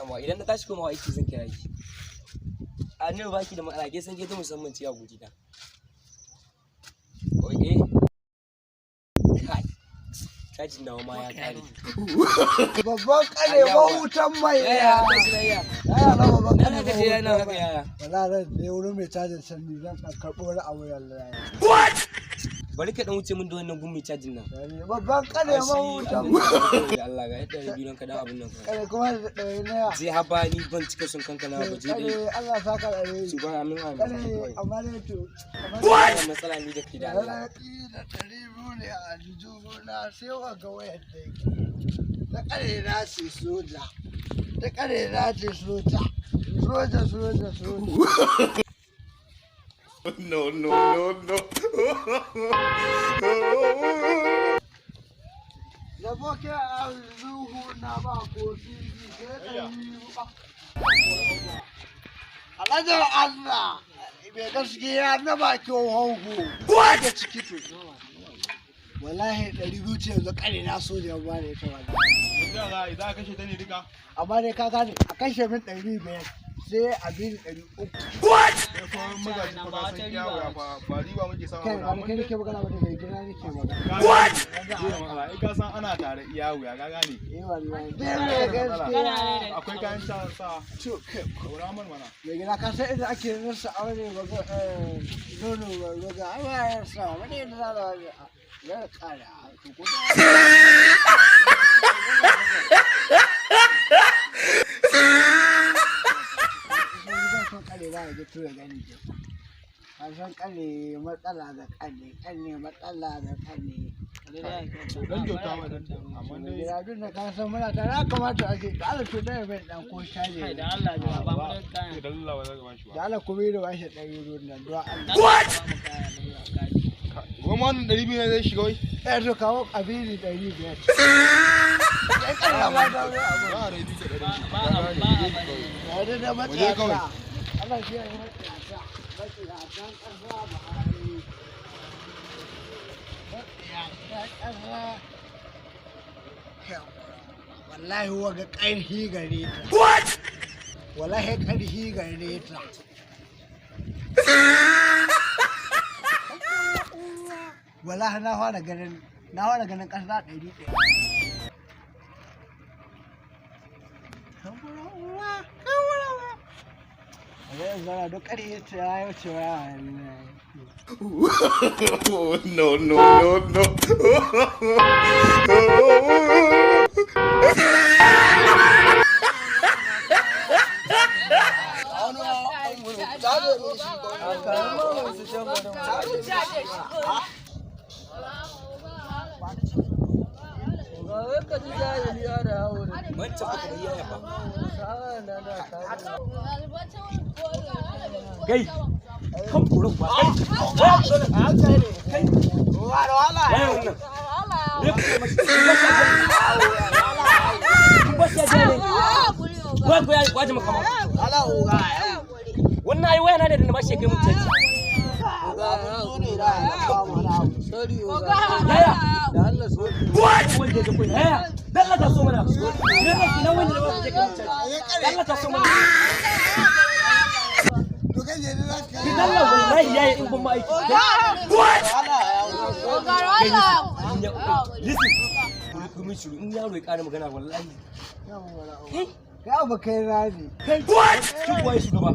Amma idan na tashi komawa aiki zan kira ki. A ne ba ki da matsala ke san ke ta musamman ce a guri na. Oke. Kai. Cajin nawa ma ya kare. Babban kare wutan mai ya. Ya na babban kare. Ana gaje yana haka yaya. Wallahi ne wurin mai cajin sanni zan karɓo wani abu wallahi. What? Bari ka dan wuce min da wannan gummi cajin nan. Babban kare wutan. Allah ga yadda biyu nan ka dan abin nan. Kare kuma da ɗaya na. Zai haba ni ban cika son kanka na ba je dai. Allah saka da rai. Su ba amin amin. Kare amma ne to. What? Matsala ni da kai da Allah. Da ɗari biyu ne a aljihu na sai wa ga wayar da yake. Da kare na ce soja. Da kare na ce soja. Soja. No. Da boke aljihu na ba ko sisi sai Alhaji Allah. Bai gaskiya na bakin hongo. Da ciki to. Wallahi 200 ce yanzu kare na so da ba ne ta wallahi. Idan kashe ta ne duka. Amma dai ka gane a kashe min 500 sai a bi 300. What? Magaji ko ka san yawo ya ba riba muke samu. Kai ba kai nake magana ba da mai gida nake magana. What? Ai ka san ana tare yawo ya ga gane. Wallahi. Dai gaskiya. Akwai kayan sa. To kai Aura man mana. mai gida ka san idan ake nasa aure ba ga nono ba ga ai ya sa wani da za a ya kara to ko kare za a ji tura gani ke san kare matsala da kane matsala da kane Dan jota ma dan amma dai gida duk da ka san muna tare ya kamata a ce da Allah to dai bai dan ko shaje Kai da Allah ya ba mu da kayan. da Allah ba za ka bashi da ba. Allah kuma yi da bashi ɗari ruwan nan don Allah What? Goma wannan 200 ne zai shiga wai. ya zo kawo kabiri 500 Ba da yi da ya da Waje kawai. matsala Allah shi ya yi matsala matsala ƙasa ba a yi wallahi waga ƙarfi gare ta What? wallahi ƙarfi gare ta wallahi na fara ganin ƙasa 100 zai zara duk ƙarfi ta ya wuce wa No. Kai, kan kurin ba kai. Kai, wahala waye wannan? Ne ku ce mashi. Ba shi ya ne. Ko ya waje maka ma. ala uga Wannan ai waya na ne da na bashi kai mun caji. Yaya? da Allah so What? Wanda ya koyi. Yaya? Dan Allah ta so mana. Ne ne kina wanda da bashi kai mun caji. Dan Allah ta so mana. to kai ne da ka Ki dan Allah wallahi yayi in ban ma aiki. What? Listen. Kuma shiru in yaro ya ƙara magana wallahi. kai ba kai rani Kai, what? Kin kuwa shi gaba.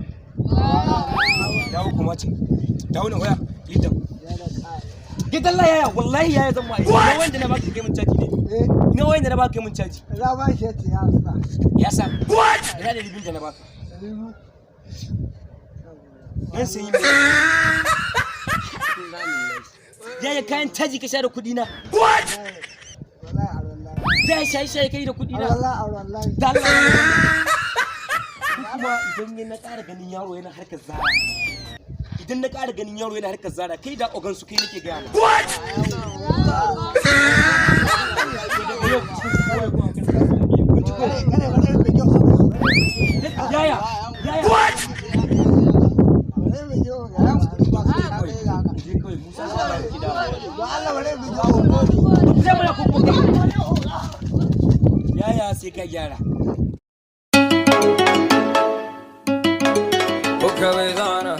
Dawo kuma ce. Dawo na waya. Gidan. Gidan la yaya wallahi yaya zan ma aiki. Na wanda na baka kai mun caji ne. Na wanda na baka kai mun caji. za ba shi ya sa Ya sa. What? Ina da libin da na baka. Yan sai yi mai. Yaya kayan caji ka sha da kuɗi na. What? Zai shaye kai da kuɗi na. wallahi Da Allah. Kuma idan na ƙara ganin yaro yana harkar zara. Idan na ƙara ganin yaro yana harkar zara kai da ogan su kai nake gaya ma. What? Yaya? What? Yaya sai ka gyara. Cabezana